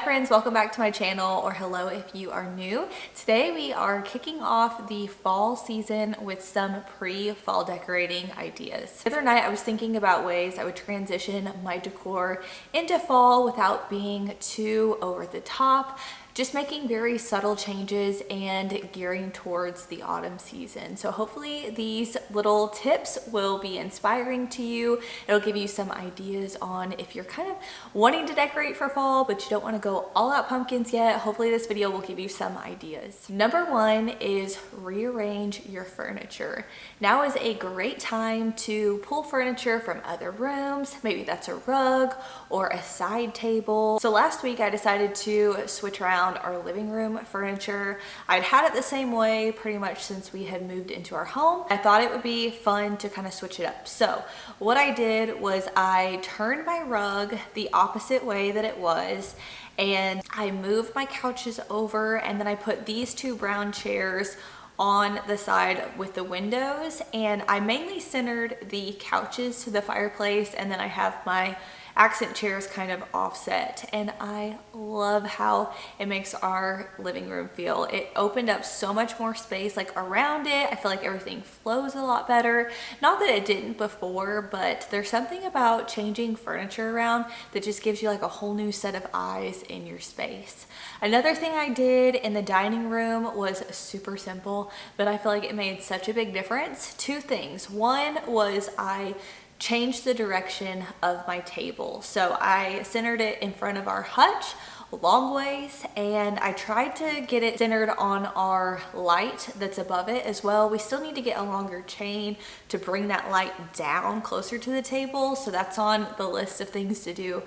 friends, welcome back to my channel, or hello if you are new. Today we are kicking off the fall season with some pre-fall decorating ideas. The other night I was thinking about ways I would transition my decor into fall without being too over the top, just making very subtle changes and gearing towards the autumn season. So hopefully these little tips will be inspiring to you. It'll give you some ideas on if you're kind of wanting to decorate for fall, but you don't want to go all out pumpkins yet. Hopefully this video will give you some ideas. Number one is rearrange your furniture. Now is a great time to pull furniture from other rooms. Maybe that's a rug or a side table. So last week I decided to switch around our living room furniture. I'd had it the same way pretty much since we had moved into our home. I thought it would be fun to kind of switch it up. So what I did was I turned my rug the opposite way that it was, and I moved my couches over, and then I put these two brown chairs on the side with the windows, and I mainly centered the couches to the fireplace, and then I have my accent chairs kind of offset, and I love how it makes our living room feel. It opened up so much more space like around it. I feel like everything flows a lot better. Not that it didn't before, but there's something about changing furniture around that just gives you like a whole new set of eyes in your space. Another thing I did in the dining room was super simple, but I feel like it made such a big difference. Two things. One was I changed the direction of my table. So I centered it in front of our hutch long ways, and I tried to get it centered on our light that's above it as well. We still need to get a longer chain to bring that light down closer to the table, so that's on the list of things to do.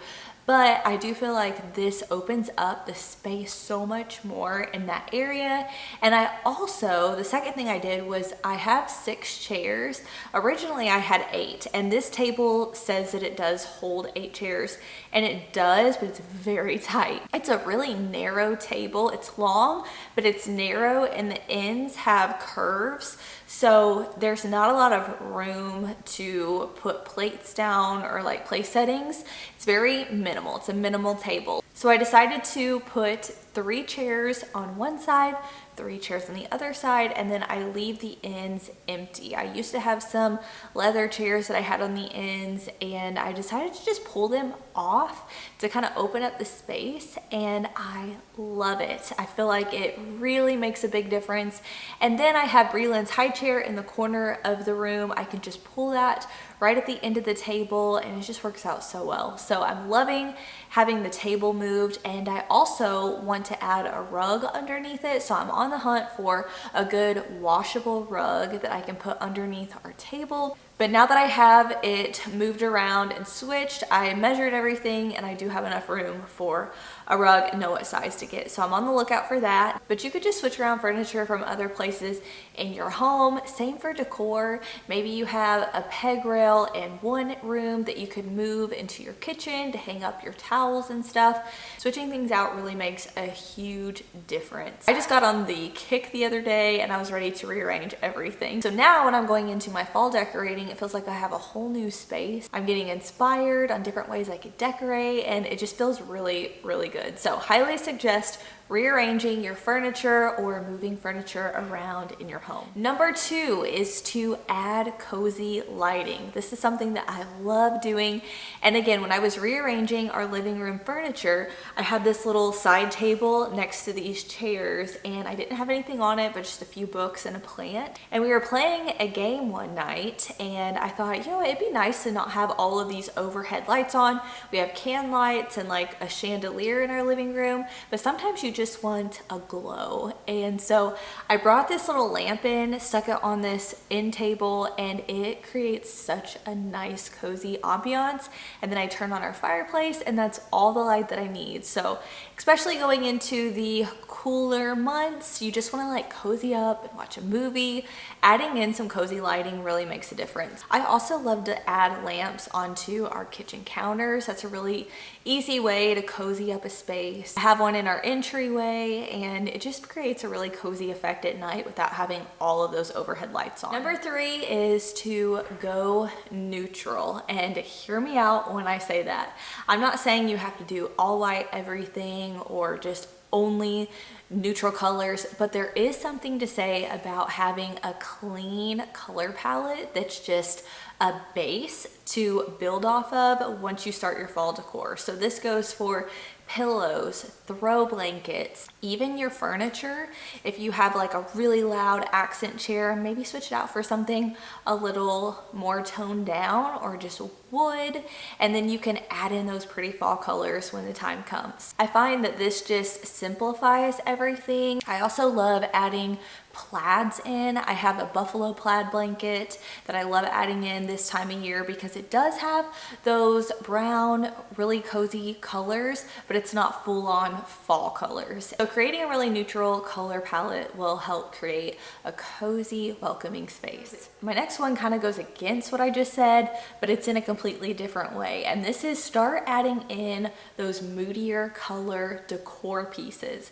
But I do feel like this opens up the space so much more in that area. And I also, the second thing I did was I have 6 chairs. Originally I had 8, and this table says that it does hold 8 chairs, and it does, but it's very tight. It's a really narrow table. It's long, but it's narrow, and the ends have curves. So there's not a lot of room to put plates down or like place settings. It's very minimal. It's a minimal table. So I decided to put 3 chairs on one side, 3 chairs on the other side, and then I leave the ends empty. I used to have some leather chairs that I had on the ends, and I decided to just pull them off to kind of open up the space, and I love it. I feel like it really makes a big difference. And then I have Breland's high chair in the corner of the room. I can just pull that right at the end of the table, and it just works out so well. So I'm loving having the table moved, and I also want to add a rug underneath it. So I'm on the hunt for a good washable rug that I can put underneath our table. But now that I have it moved around and switched, I measured everything, and I do have enough room for a rug and know what size to get. So I'm on the lookout for that. But you could just switch around furniture from other places in your home. Same for decor. Maybe you have a peg rail in one room that you could move into your kitchen to hang up your towels and stuff. Switching things out really makes a huge difference. I just got on the kick the other day, and I was ready to rearrange everything. So now when I'm going into my fall decorating, it feels like I have a whole new space. I'm getting inspired on different ways I could decorate, and it just feels really, really good. So highly suggest rearranging your furniture or moving furniture around in your home. Number 2 is to add cozy lighting. This is something that I love doing. And again, when I was rearranging our living room furniture, I had this little side table next to these chairs, and I didn't have anything on it but just a few books and a plant. And we were playing a game one night, and I thought, you know, it'd be nice to not have all of these overhead lights on. We have can lights and like a chandelier in our living room, but sometimes you just want a glow. And so I brought this little lamp in, stuck it on this end table, and it creates such a nice cozy ambiance. And then I turn on our fireplace, and that's all the light that I need. So especially going into the cooler months, you just want to like cozy up and watch a movie. Adding in some cozy lighting really makes a difference. difference. I also love to add lamps onto our kitchen counters. That's a really easy way to cozy up a space. I have one in our entryway, and it just creates a really cozy effect at night without having all of those overhead lights on. Number 3 is to go neutral, and hear me out when I say that. I'm not saying you have to do all white everything or just only neutral colors, but there is something to say about having a clean color palette that's just a base to build off of once you start your fall decor. So this goes for pillows, throw blankets, even your furniture. If you have like a really loud accent chair, maybe switch it out for something a little more toned down or just wood, and then you can add in those pretty fall colors when the time comes. I find that this just simplifies everything. I also love adding plaids in. I have a buffalo plaid blanket that I love adding in this time of year because it does have those brown, really cozy colors, but it's not full on fall colors. So creating a really neutral color palette will help create a cozy, welcoming space. My next one kind of goes against what I just said, but it's in a completely different way. And this is start adding in those moodier color decor pieces.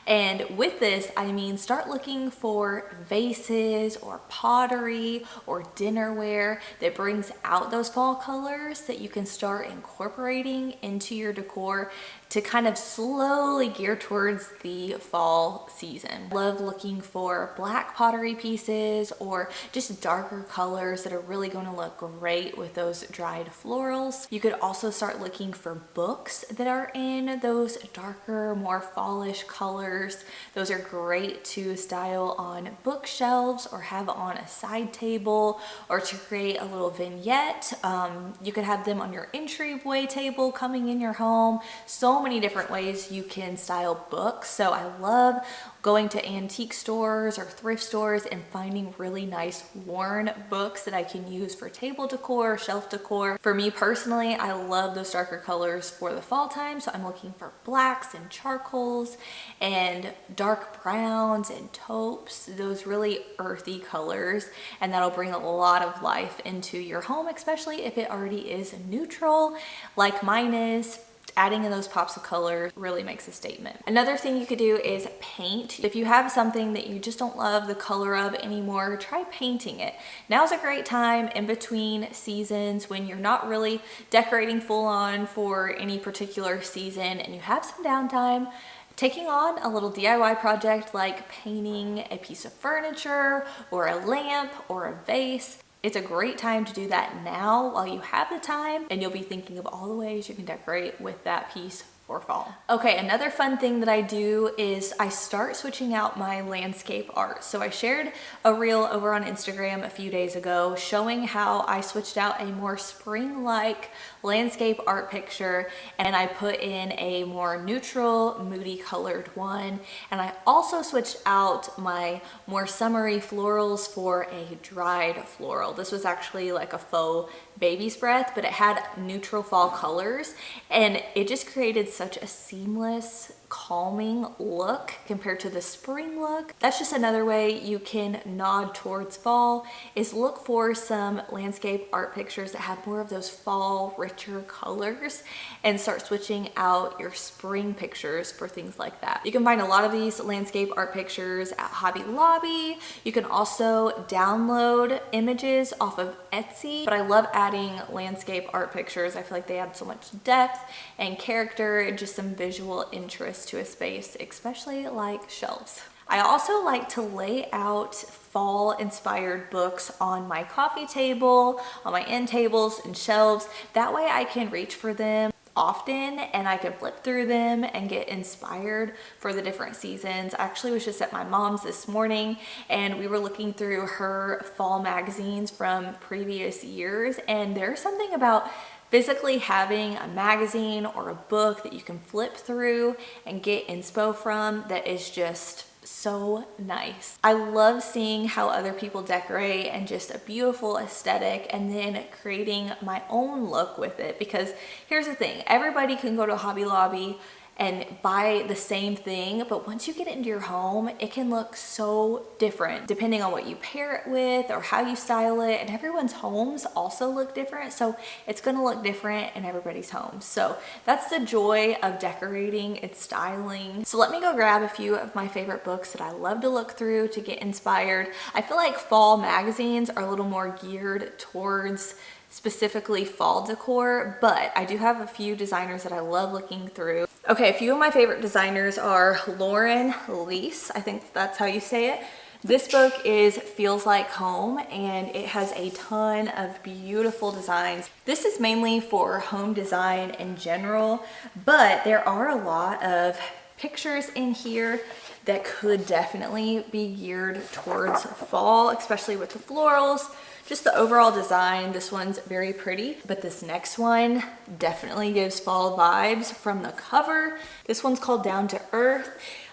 And with this, I mean, start looking for vases or pottery or dinnerware that brings out those fall colors that you can start incorporating into your decor to kind of slowly gear towards the fall season. Love looking for black pottery pieces or just darker colors that are really going to look great with those dried florals. You could also start looking for books that are in those darker, more fallish colors. Those are great to style on bookshelves or have on a side table or to create a little vignette. You could have them on your entryway table coming in your home. So many different ways you can style books. So I love going to antique stores or thrift stores and finding really nice worn books that I can use for table decor, shelf decor. For me personally, I love those darker colors for the fall time. So I'm looking for blacks and charcoals and dark browns and taupes, those really earthy colors. And that'll bring a lot of life into your home, especially if it already is neutral like mine is. Adding in those pops of color really makes a statement. Another thing you could do is paint. If you have something that you just don't love the color of anymore, try painting it. Now's a great time in between seasons when you're not really decorating full on for any particular season and you have some downtime. Taking on a little DIY project like painting a piece of furniture or a lamp or a vase. It's a great time to do that now while you have the time, and you'll be thinking of all the ways you can decorate with that piece for fall. Okay, another fun thing that I do is I start switching out my landscape art. So I shared a reel over on Instagram a few days ago showing how I switched out a more spring-like landscape art picture, and I put in a more neutral, moody colored one. And I also switched out my more summery florals for a dried floral. This was actually like a faux baby's breath, but it had neutral fall colors, and it just created such a seamless, calming look compared to the spring look. That's just another way you can nod towards fall, is look for some landscape art pictures that have more of those fall, richer colors, and start switching out your spring pictures for things like that. You can find a lot of these landscape art pictures at Hobby Lobby. You can also download images off of Etsy, but I love adding landscape art pictures. I feel like they add so much depth and character and just some visual interest to a space, especially like shelves. I also like to lay out fall inspired books on my coffee table, on my end tables and shelves. That way I can reach for them often and I can flip through them and get inspired for the different seasons. I actually was just at my mom's this morning and we were looking through her fall magazines from previous years, and there's something about physically having a magazine or a book that you can flip through and get inspo from that is just so nice. I love seeing how other people decorate and just a beautiful aesthetic, and then creating my own look with it, because here's the thing, everybody can go to Hobby Lobby and buy the same thing, but once you get it into your home, it can look so different depending on what you pair it with or how you style it. And everyone's homes also look different, so it's gonna look different in everybody's home. So that's the joy of decorating, it's styling. So let me go grab a few of my favorite books that I love to look through to get inspired. I feel like fall magazines are a little more geared towards specifically fall decor, but I do have a few designers that I love looking through. Okay, a few of my favorite designers are Lauren Lease, I think that's how you say it. This book is Feels Like Home, and it has a ton of beautiful designs. This is mainly for home design in general, but there are a lot of pictures in here that could definitely be geared towards fall, especially with the florals. Just the overall design, this one's very pretty, but this next one definitely gives fall vibes from the cover. This one's called Down to Earth,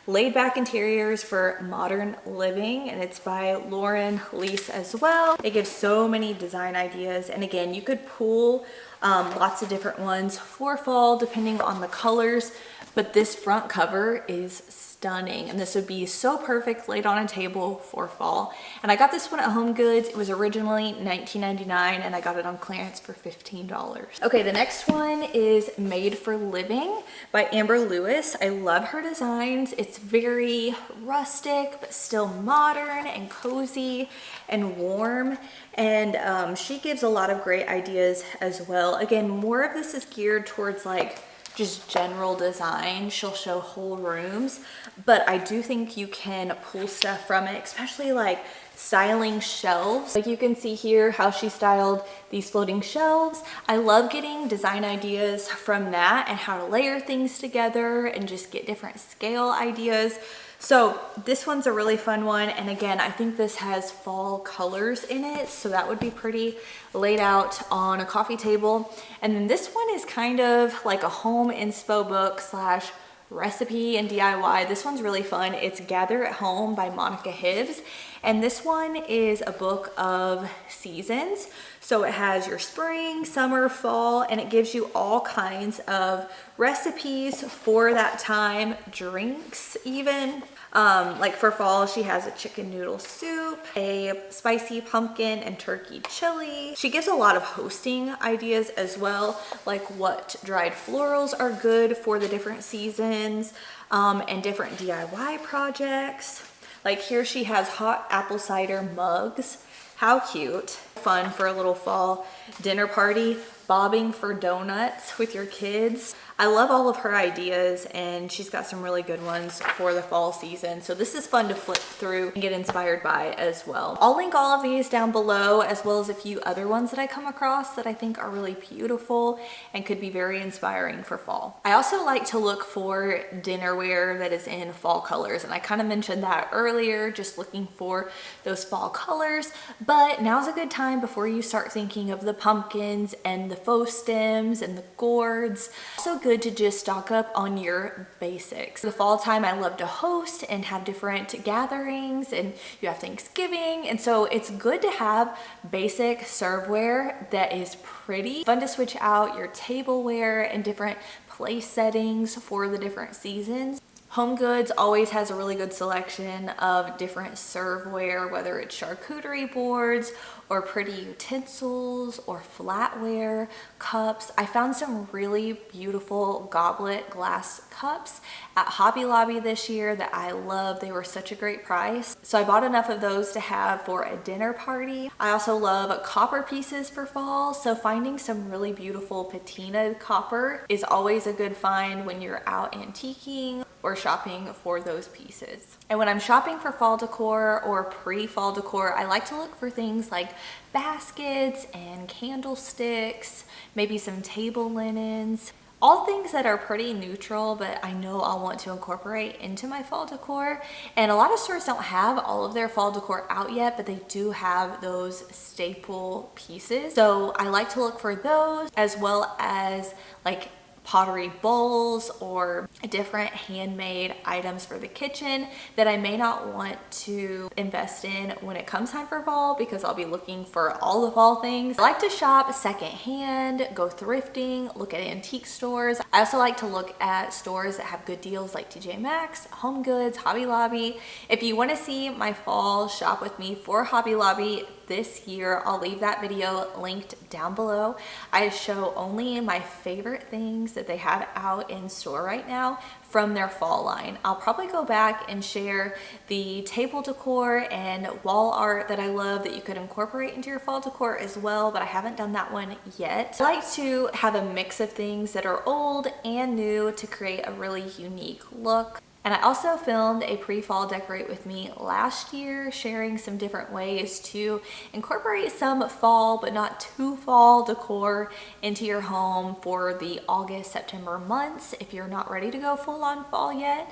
Laid Back Interiors for Modern Living, and it's by Lauren Lease as well. It gives so many design ideas, and again, you could pull lots of different ones for fall depending on the colors, but this front cover is stunning, and this would be so perfect laid on a table for fall. And I got this one at Home Goods. It was originally $19.99 and I got it on clearance for $15. Okay, the next one is Made for Living by Amber Lewis. I love her designs. It's very rustic but still modern and cozy and warm, and she gives a lot of great ideas as well. Again, more of this is geared towards like just general design. She'll show whole rooms, but I do think you can pull stuff from it, especially like styling shelves. Like you can see here how she styled these floating shelves. I love getting design ideas from that and how to layer things together and just get different scale ideas. So this one's a really fun one, and again, I think this has fall colors in it, so that would be pretty laid out on a coffee table. And then this one is kind of like a home inspo book slash recipe and DIY. This one's really fun. It's Gather at Home by Monica Hibbs, and this one is a book of seasons. So it has your spring, summer, fall, and it gives you all kinds of recipes for that time, drinks even. Like for fall, she has a chicken noodle soup, a spicy pumpkin and turkey chili. She gives a lot of hosting ideas as well, like what dried florals are good for the different seasons, and different DIY projects. Like here she has hot apple cider mugs. How cute. Fun for a little fall dinner party, bobbing for donuts with your kids. I love all of her ideas, and she's got some really good ones for the fall season. So this is fun to flip through and get inspired by as well. I'll link all of these down below, as well as a few other ones that I come across that I think are really beautiful and could be very inspiring for fall. I also like to look for dinnerware that is in fall colors, and I kind of mentioned that earlier, just looking for those fall colors. But now's a good time before you start thinking of the pumpkins and the faux stems and the gourds. Also good to just stock up on your basics. The fall time, I love to host and have different gatherings, and you have Thanksgiving, and so it's good to have basic serveware that is pretty. Fun to switch out your tableware and different place settings for the different seasons. Home Goods always has a really good selection of different serveware, whether it's charcuterie boards or pretty utensils or flatware, cups. I found some really beautiful goblet glass cups at Hobby Lobby this year that I love. They were such a great price. So I bought enough of those to have for a dinner party. I also love copper pieces for fall, so finding some really beautiful patinaed copper is always a good find when you're out antiquing or shopping for those pieces. And when I'm shopping for fall decor or pre-fall decor, I like to look for things like baskets and candlesticks, maybe some table linens, all things that are pretty neutral, but I know I'll want to incorporate into my fall decor. And a lot of stores don't have all of their fall decor out yet, but they do have those staple pieces. So I like to look for those, as well as like pottery bowls or different handmade items for the kitchen that I may not want to invest in when it comes time for fall, because I'll be looking for all the fall things. I like to shop secondhand, go thrifting, look at antique stores. I also like to look at stores that have good deals like TJ Maxx, Home Goods, Hobby Lobby. If you want to see my fall shop with me for Hobby Lobby this year, I'll leave that video linked down below. I show only my favorite things that they have out in store right now from their fall line. I'll probably go back and share the table decor and wall art that I love that you could incorporate into your fall decor as well, but I haven't done that one yet. I like to have a mix of things that are old and new to create a really unique look. And I also filmed a pre-fall decorate with me last year, sharing some different ways to incorporate some fall but not too fall decor into your home for the August, September months if you're not ready to go full on fall yet,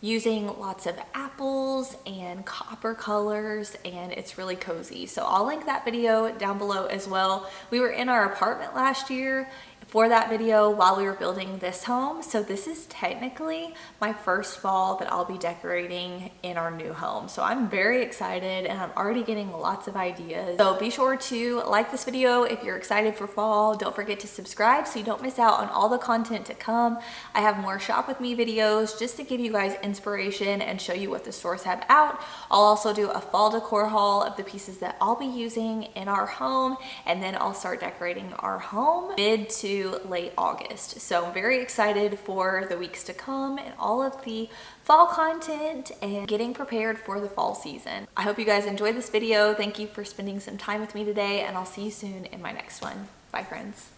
using lots of apples and copper colors, and it's really cozy. So I'll link that video down below as well. We were in our apartment last year for that video while we were building this home. So this is technically my first fall that I'll be decorating in our new home. So I'm very excited and I'm already getting lots of ideas. So be sure to like this video if you're excited for fall. Don't forget to subscribe so you don't miss out on all the content to come. I have more shop with me videos just to give you guys inspiration and show you what the stores have out. I'll also do a fall decor haul of the pieces that I'll be using in our home, and then I'll start decorating our home mid to late August. So I'm very excited for the weeks to come and all of the fall content and getting prepared for the fall season. I hope you guys enjoyed this video. Thank you for spending some time with me today, and I'll see you soon in my next one. Bye, friends.